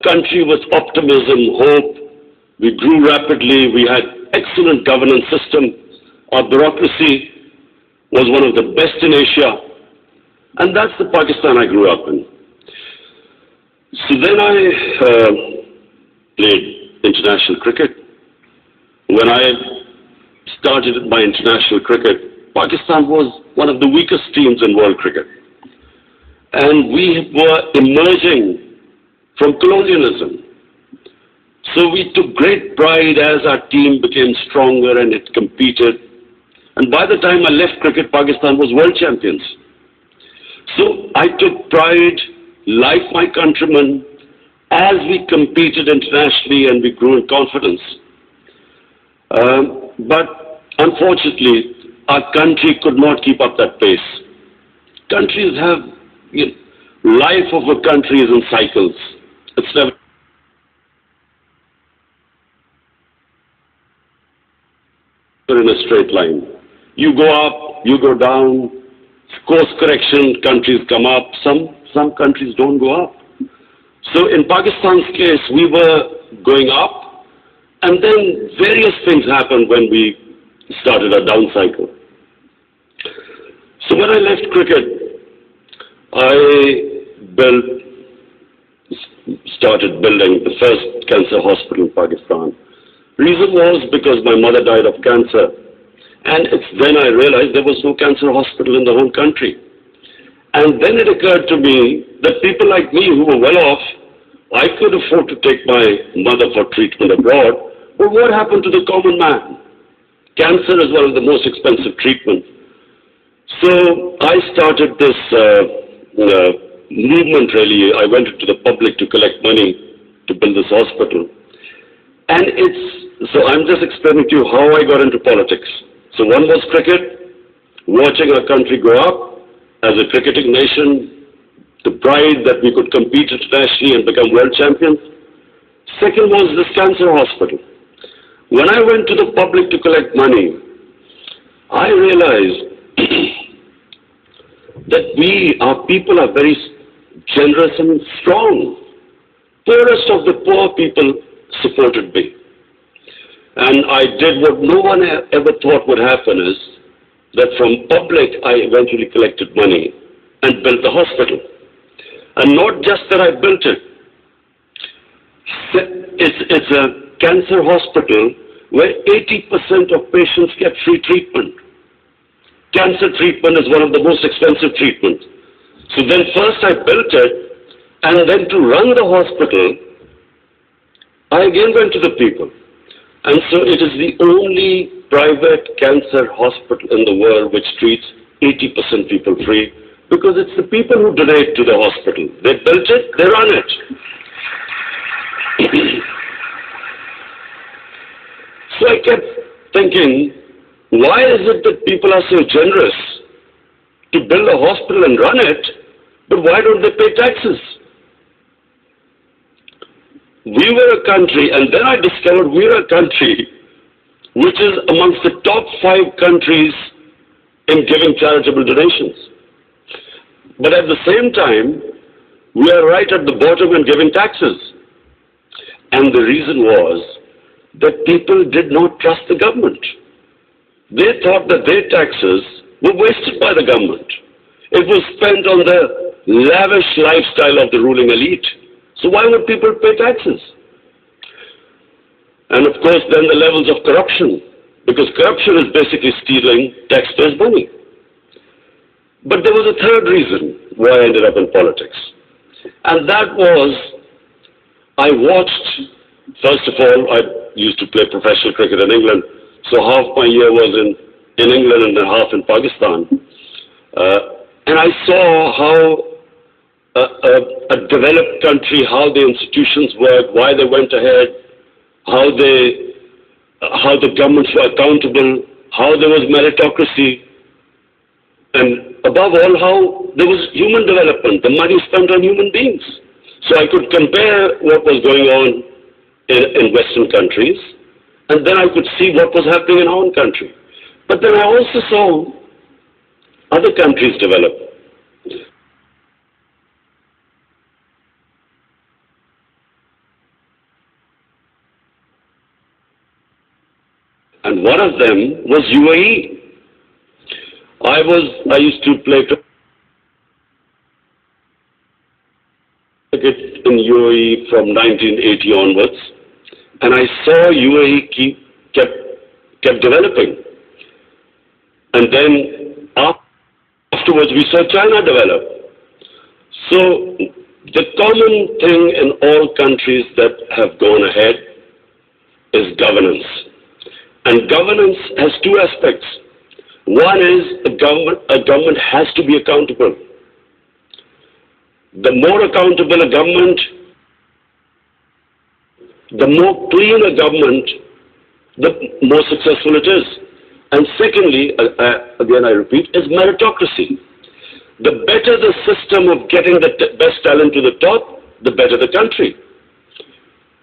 country with optimism, hope. We grew rapidly. We had excellent governance system. Our bureaucracy was one of the best in Asia. And that's the Pakistan I grew up in. So then I played international cricket. When I started my international cricket, Pakistan was one of the weakest teams in world cricket. And we were emerging from colonialism. So we took great pride as our team became stronger and it competed. And by the time I left cricket, Pakistan was world champions. So I took pride, like my countrymen, as we competed internationally and we grew in confidence. But unfortunately, our country could not keep up that pace. Countries have, life of a country is in cycles. It's never in a straight line. You go up, you go down, course correction, countries come up, some countries don't go up. So in Pakistan's case, we were going up, and then various things happened when we started a down cycle. So when I left cricket, I started building the first cancer hospital in Pakistan. Reason was because my mother died of cancer. And it's then I realized there was no cancer hospital in the whole country. And then it occurred to me that people like me who were well off, I could afford to take my mother for treatment abroad, but what happened to the common man? Cancer is one of the most expensive treatments. So I started this movement really. I went into the public to collect money to build this hospital. And so I'm just explaining to you how I got into politics. So one was cricket, watching our country grow up as a cricketing nation, the pride that we could compete internationally and become world champions. Second was this cancer hospital. When I went to the public to collect money, I realized that our people are very generous and strong. Poorest of the poor people supported me. And I did what no one ever thought would happen is that from public I eventually collected money and built the hospital. And not just that I built it. It's a cancer hospital where 80% of patients get free treatment. Cancer treatment is one of the most expensive treatments. So then first I built it, and then to run the hospital, I again went to the people. And so it is the only private cancer hospital in the world which treats 80% people free, because it's the people who donate to the hospital. They built it, they run it. So I kept thinking, why is it that people are so generous to build a hospital and run it, but why don't they pay taxes? We were a country, and then I discovered we are a country which is amongst the top 5 countries in giving charitable donations. But at the same time, we are right at the bottom in giving taxes. And the reason was that people did not trust the government. They thought that their taxes were wasted by the government. It was spent on the lavish lifestyle of the ruling elite. So why would people pay taxes? And of course then the levels of corruption, because corruption is basically stealing taxpayers' money. But there was a third reason why I ended up in politics. And that was, I watched, first of all, I used to play professional cricket in England, so half my year was in England and then half in Pakistan. And I saw how a developed country, how the institutions work, why they went ahead, how the governments were accountable, how there was meritocracy, and above all, how there was human development, the money spent on human beings. So I could compare what was going on in Western countries, and then I could see what was happening in our own country. But then I also saw other countries develop. and one of them was UAE. I used to play cricket in UAE from 1980 onwards, and I saw UAE kept developing. And then afterwards we saw China develop. So the common thing in all countries that have gone ahead is governance. And governance has two aspects. One is a government has to be accountable. The more accountable a government, the more clean a government, the more successful it is. And secondly, again I repeat, is meritocracy. The better the system of getting the best talent to the top, the better the country.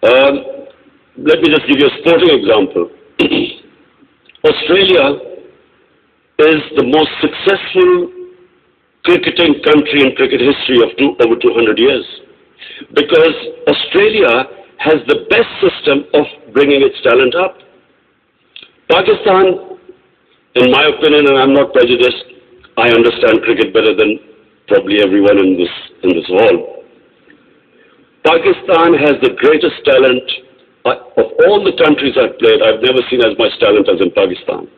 Let me just give you a sporting example. Australia is the most successful cricketing country in cricket history of over 200 years, because Australia has the best system of bringing its talent up. Pakistan, in my opinion, and I'm not prejudiced, I understand cricket better than probably everyone in this hall. Pakistan has the greatest talent of all the countries I've played. I've never seen as much talent as in Pakistan.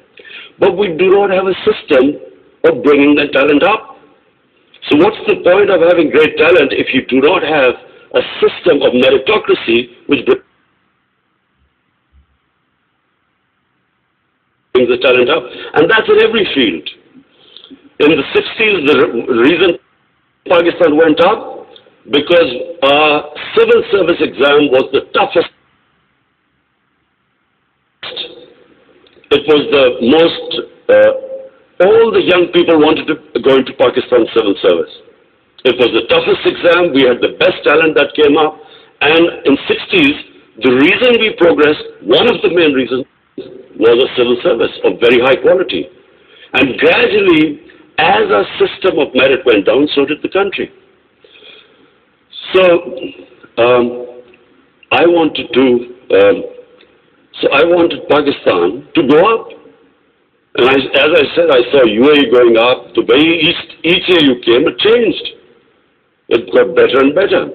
But we do not have a system of bringing that talent up. So what's the point of having great talent if you do not have a system of meritocracy which brings the talent up? And that's in every field. In the 60s, the reason Pakistan went up, because our civil service exam was the toughest. It was the most, all the young people wanted to go into Pakistan civil service. It was the toughest exam. We had the best talent that came up. And in 60s, the reason we progressed, one of the main reasons, was a civil service of very high quality. And gradually, as our system of merit went down, so did the country. So I wanted Pakistan to go up. And as I said, I saw UAE going up. The way each year you came, it changed. It got better and better.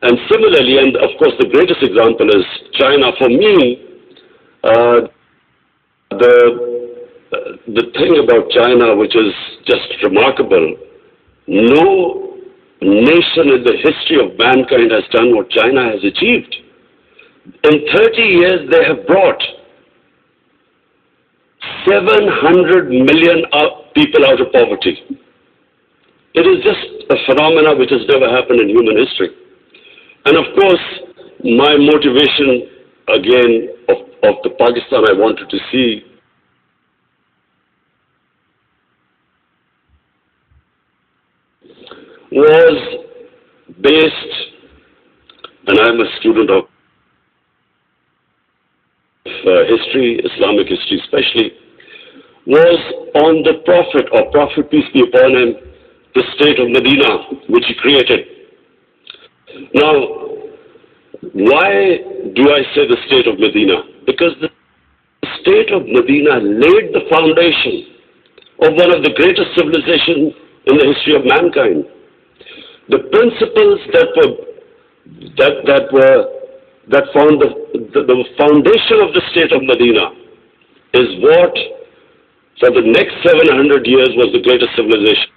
And similarly, and of course the greatest example is China. For me, the thing about China, which is just remarkable, no nation in the history of mankind has done what China has achieved. In 30 years, they have brought 700 million people out of poverty. It is just a phenomenon which has never happened in human history. And of course, my motivation, again, of the Pakistan I wanted to see was based, and I'm a student of history, Islamic history especially, was on the Prophet, or Prophet, peace be upon him, the state of Medina, which he created. Now, why do I say the state of Medina? Because the state of Medina laid the foundation of one of the greatest civilizations in the history of mankind. The principles that formed the foundation of the state of Medina is what, for the next 700 years, was the greatest civilization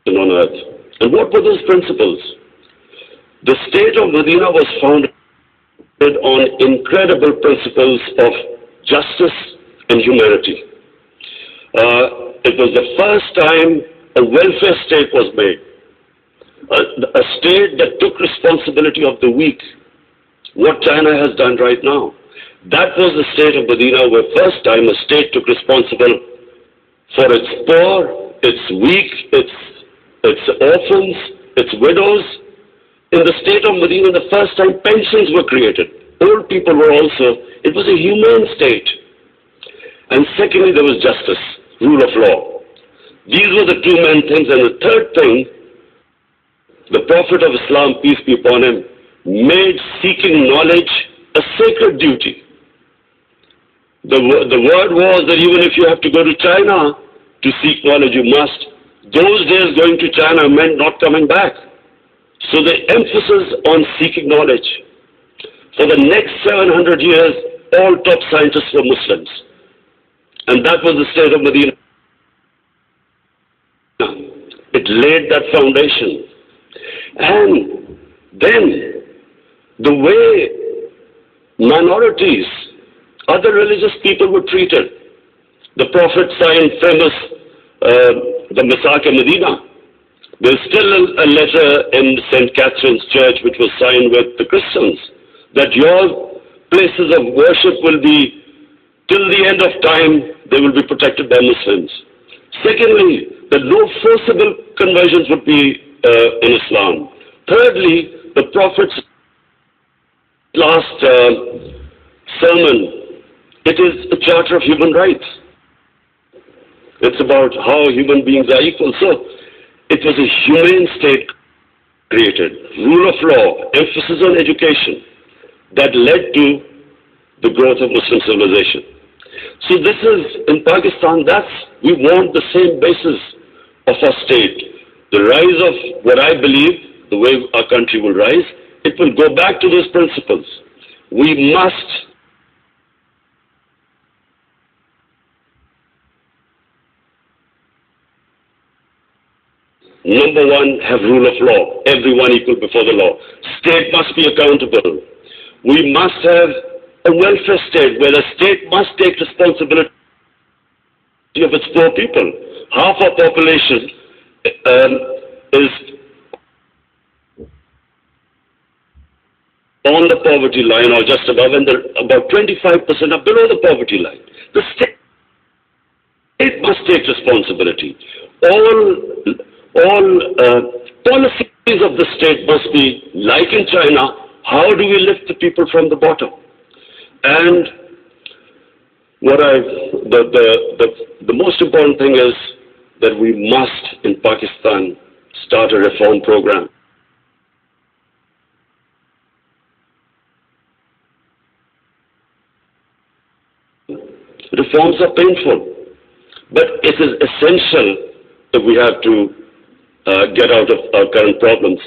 on earth. And what were those principles? The state of Medina was founded on incredible principles of justice and humanity. It was the first time a welfare state was made. A state that took responsibility of the weak, what China has done right now. That was the state of Medina, where first time a state took responsibility for its poor, its weak, its orphans, its widows. In the state of Medina, the first time pensions were created. Old people were also, it was a humane state. And secondly, there was justice, rule of law. These were the two main things. And the third thing, the Prophet of Islam, peace be upon him, made seeking knowledge a sacred duty. The word was that even if you have to go to China to seek knowledge, you must. Those days going to China meant not coming back. So the emphasis on seeking knowledge. For the next 700 years, all top scientists were Muslims. And that was the state of Medina. It laid that foundation. And then the way minorities, other religious people were treated. The Prophet signed famous, the Misaq Medina. There's still a letter in St. Catherine's Church which was signed with the Christians that your places of worship will be, till the end of time, they will be protected by Muslims. Secondly, that no forcible conversions would be in Islam. Thirdly, the Prophet's last sermon, it is a charter of human rights. It's about how human beings are equal. So, it was a humane state created, rule of law, emphasis on education, that led to the growth of Muslim civilization. So this is, in Pakistan, we want the same basis of our state. The rise of what I believe, the way our country will rise, it will go back to those principles. We must number one, have rule of law. Everyone equal before the law. State must be accountable. We must have a welfare state where the state must take responsibility of its poor people. Half our population is on the poverty line or just above, and about 25% are below the poverty line. The state must take responsibility. All policies of the state must be, like in China, how do we lift the people from the bottom? And the most important thing is that we must, in Pakistan, start a reform program. Reforms are painful, but it is essential that we have to get out of our current problems.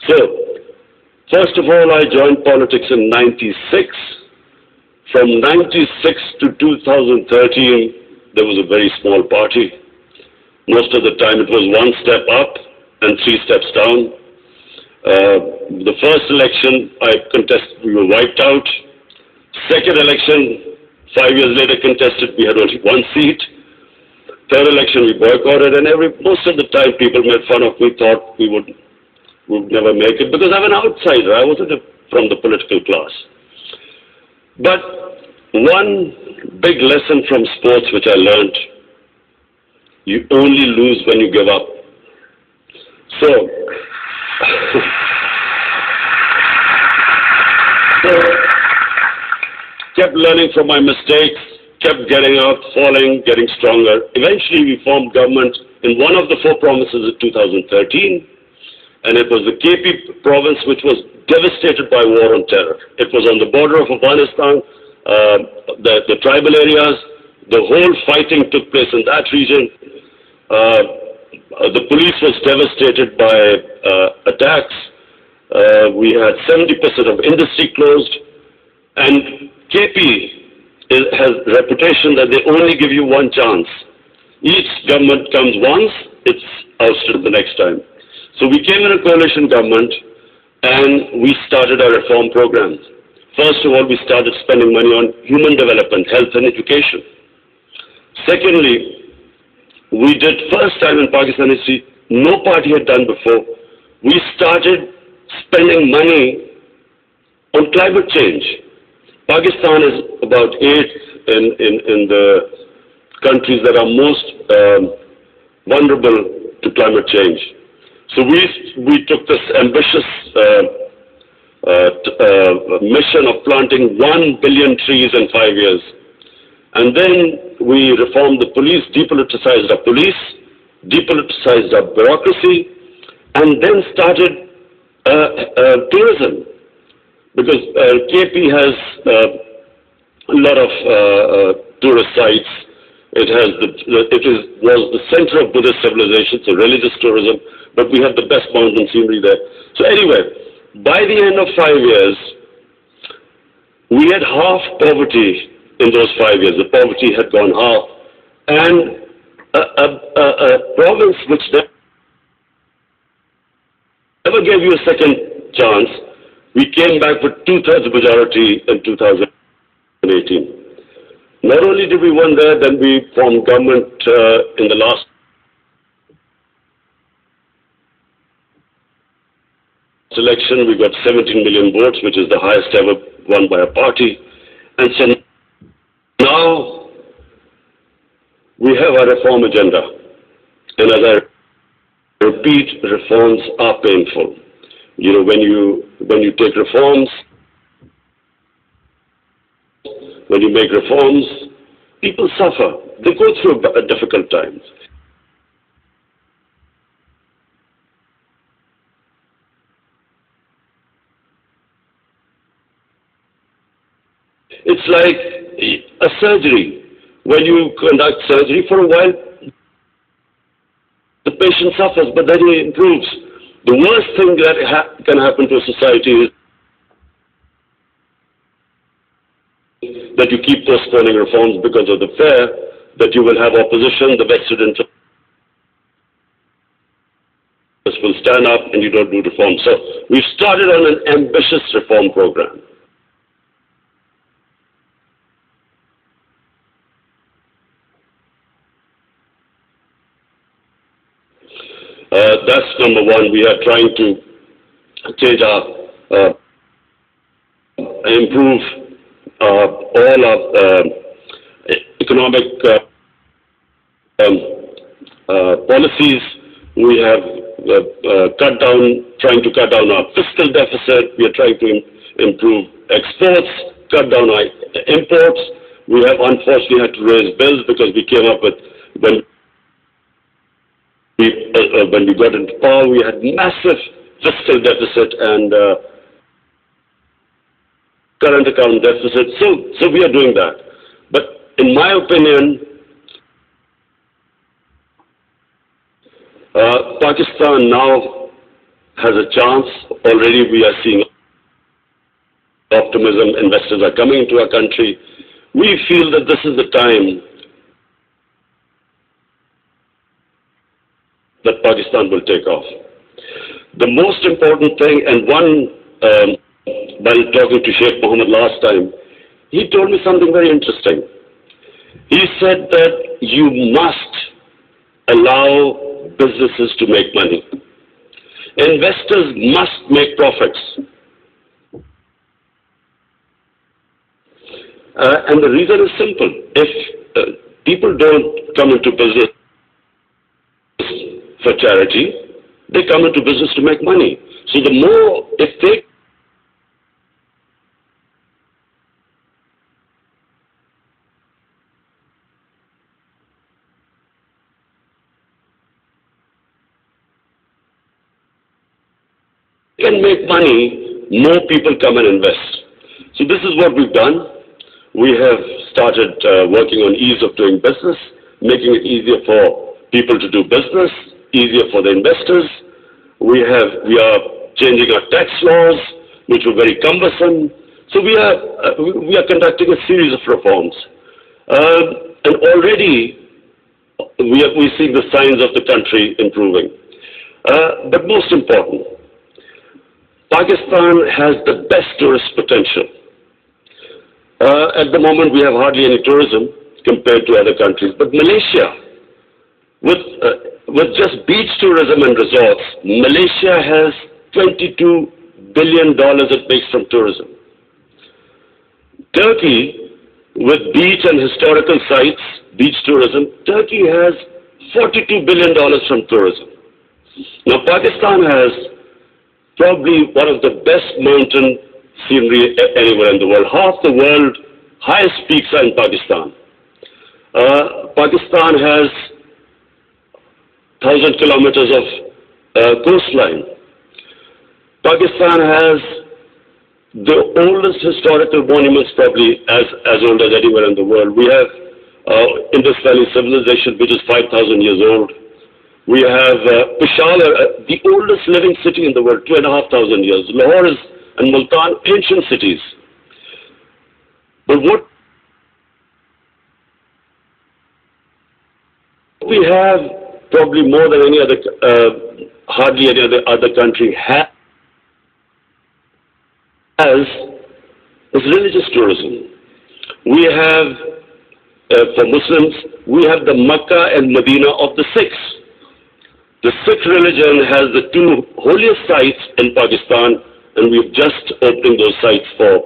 So, first of all, I joined politics in '96. From '96 to 2013, there was a very small party. Most of the time it was one step up and 3 steps down. The first election I contested, we were wiped out. Second election, 5 years later contested, we had only 1 seat. Third election we boycotted, and most of the time people made fun of me, thought we would never make it, because I'm an outsider. I wasn't from the political class. But one big lesson from sports which I learned, you only lose when you give up. So kept learning from my mistakes, kept getting up, falling, getting stronger. Eventually we formed government in one of the 4 provinces in 2013, and it was the KP province which was devastated by war on terror. It was on the border of Afghanistan, the tribal areas, the whole fighting took place in that region. The police was devastated by attacks. We had 70% of industry closed, and KP has a reputation that they only give you 1 chance. Each government comes once, it's ousted the next time. So we came in a coalition government and we started our reform programs. First of all, we started spending money on human development, health and education. Secondly, we did first time in Pakistan history, no party had done before, we started spending money on climate change. Pakistan is about 8th in the countries that are most vulnerable to climate change. So we took this ambitious mission of planting 1 billion trees in 5 years. And then we reformed the police, depoliticized our police, depoliticized our bureaucracy, and then started tourism. Because KP has a lot of tourist sites. Was the center of Buddhist civilization, so religious tourism, but we have the best mountain scenery there. So anyway, by the end of 5 years, we had half poverty in those 5 years. The poverty had gone half. And a province which never gave you a second chance, we came back with two-thirds majority in 2018. Not only did we win there, then we formed government in the last election. We got 17 million votes, which is the highest ever won by a party. And so now we have a reform agenda. And as I repeat, reforms are painful. You know, when you take reforms, when you make reforms, people suffer. They go through difficult times. It's like a surgery. When you conduct surgery, for a while, the patient suffers, but then he improves. The worst thing that can happen to a society is that you keep postponing reforms because of the fear that you will have opposition, the vested interest will stand up and you don't do reforms. So we've started on an ambitious reform program. That's number one. We are trying to change improve all our economic policies. We have trying to cut down our fiscal deficit. We are trying to improve exports, cut down our imports. We have unfortunately had to raise bills because we came up with, when we got into power, we had massive fiscal deficit and current account deficit. So we are doing that. But in my opinion, Pakistan now has a chance. Already we are seeing optimism. Investors are coming into our country. We feel that this is the time that Pakistan will take off. The most important thing, and while talking to Sheikh Mohammed last time, he told me something very interesting. He said that you must allow businesses to make money. Investors must make profits. And the reason is simple. If people don't come into business for charity, they come into business to make money. So the more, if they can make money, more people come and invest. So this is what we've done. We have started working on ease of doing business, making it easier for people to do business, easier for the investors. We are changing our tax laws, which were very cumbersome. So we are conducting a series of reforms, and already we're seeing the signs of the country improving. But most important, Pakistan has the best tourist potential. At the moment, we have hardly any tourism compared to other countries. But Malaysia, with just beach tourism and resorts, Malaysia has $22 billion it makes from tourism. Turkey, with beach and historical sites, beach tourism, Turkey has $42 billion from tourism. Now, Pakistan has probably one of the best mountain scenery anywhere in the world. Half the world highest peaks are in Pakistan. Pakistan has 1,000 kilometers of coastline. Pakistan has the oldest historical monuments, probably as old as anywhere in the world. We have Indus Valley civilization, which is 5,000 years old. We have Peshawar, the oldest living city in the world, 2,500 years. Lahore and Multan, ancient cities. But what we have, probably more than any other, hardly any other country has, is religious tourism. We have, for Muslims, we have the Makkah and Medina of the Sikhs. The Sikh religion has the two holiest sites in Pakistan, and we've just opened those sites for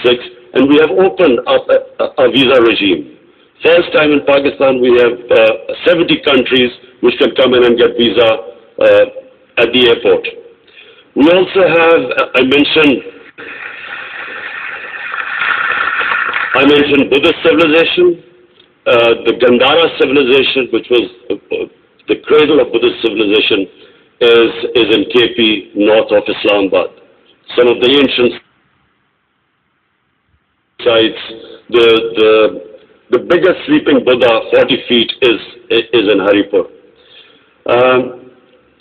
Sikhs, and we have opened up a visa regime. First time in Pakistan, we have 70 countries which can come in and get visa at the airport. We also have, I mentioned Buddhist civilization, the Gandhara civilization, which was the cradle of Buddhist civilization, is in KP, north of Islamabad. Some of the ancient sites, the biggest sleeping Buddha, 40 feet, is in Haripur.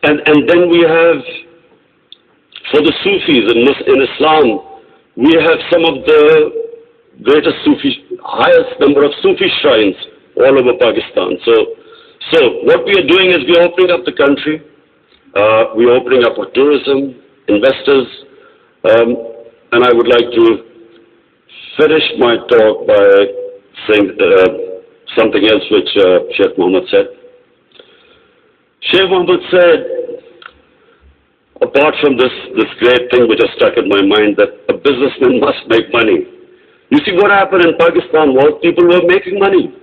And then we have, for the Sufis in Islam, we have some of the greatest highest number of Sufi shrines all over Pakistan. So what we are doing is we are opening up the country. We are opening up for tourism, investors, and I would like to finish my talk by saying something else which Sheikh Mohammed said. Sheikh Mohammed said, apart from this great thing which has stuck in my mind, that a businessman must make money. You see, what happened in Pakistan was people were making money.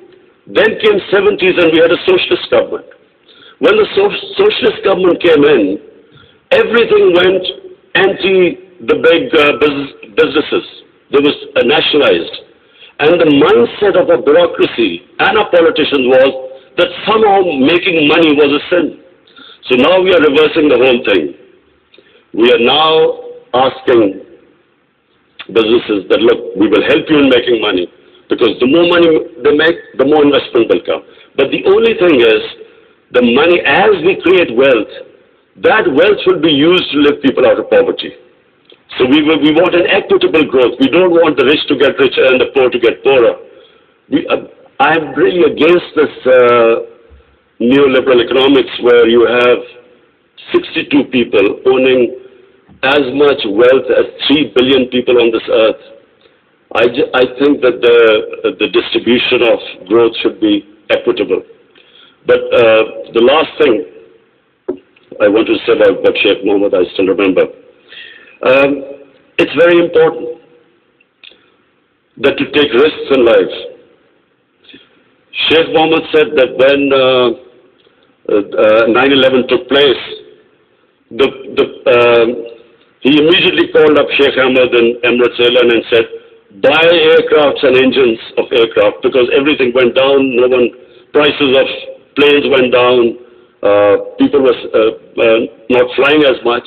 Then came 70s and we had a socialist government. When the socialist government came in, everything went anti the big businesses. They was nationalized. And the mindset of our bureaucracy and our politicians was that somehow making money was a sin. So now we are reversing the whole thing. We are now asking businesses that, look, we will help you in making money, because the more money they make, the more investment will come. But the only thing is, the money, as we create wealth, that wealth will be used to lift people out of poverty. So we want an equitable growth. We don't want the rich to get richer and the poor to get poorer. I'm really against this neoliberal economics where you have 62 people owning as much wealth as 3 billion people on this earth. I think that the distribution of growth should be equitable. But the last thing I want to say about Sheikh Mohammed, I still remember. It's very important that to take risks in life. Sheikh Mohammed said that when 9/11 took place, he immediately called up Sheikh Ahmed and Emirates Airline and said, buy aircrafts and engines of aircraft, because everything went down. Prices of planes went down. People were not flying as much.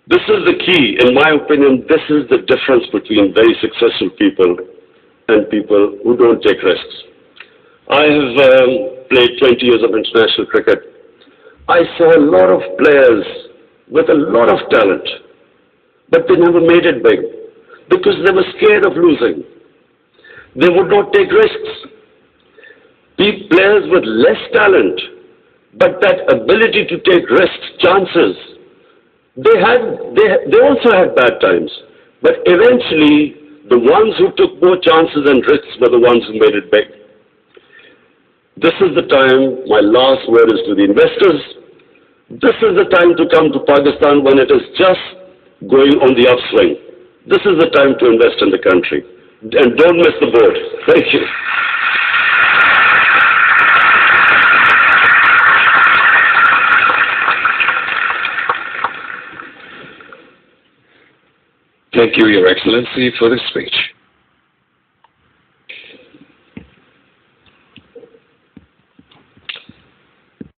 This is the key, in my opinion. This is the difference between very successful people and people who don't take risks. I have played 20 years of international cricket. I saw a lot of players with a lot of talent, but they never made it big because they were scared of losing. They would not take risks. Players with less talent, but that ability to take risks, chances, they also had bad times. But eventually, the ones who took more chances and risks were the ones who made it big. This is the time, my last word is to the investors. This is the time to come to Pakistan when it is just going on the upswing. This is the time to invest in the country. And don't miss the boat. Thank you. Thank you, Your Excellency, for the speech.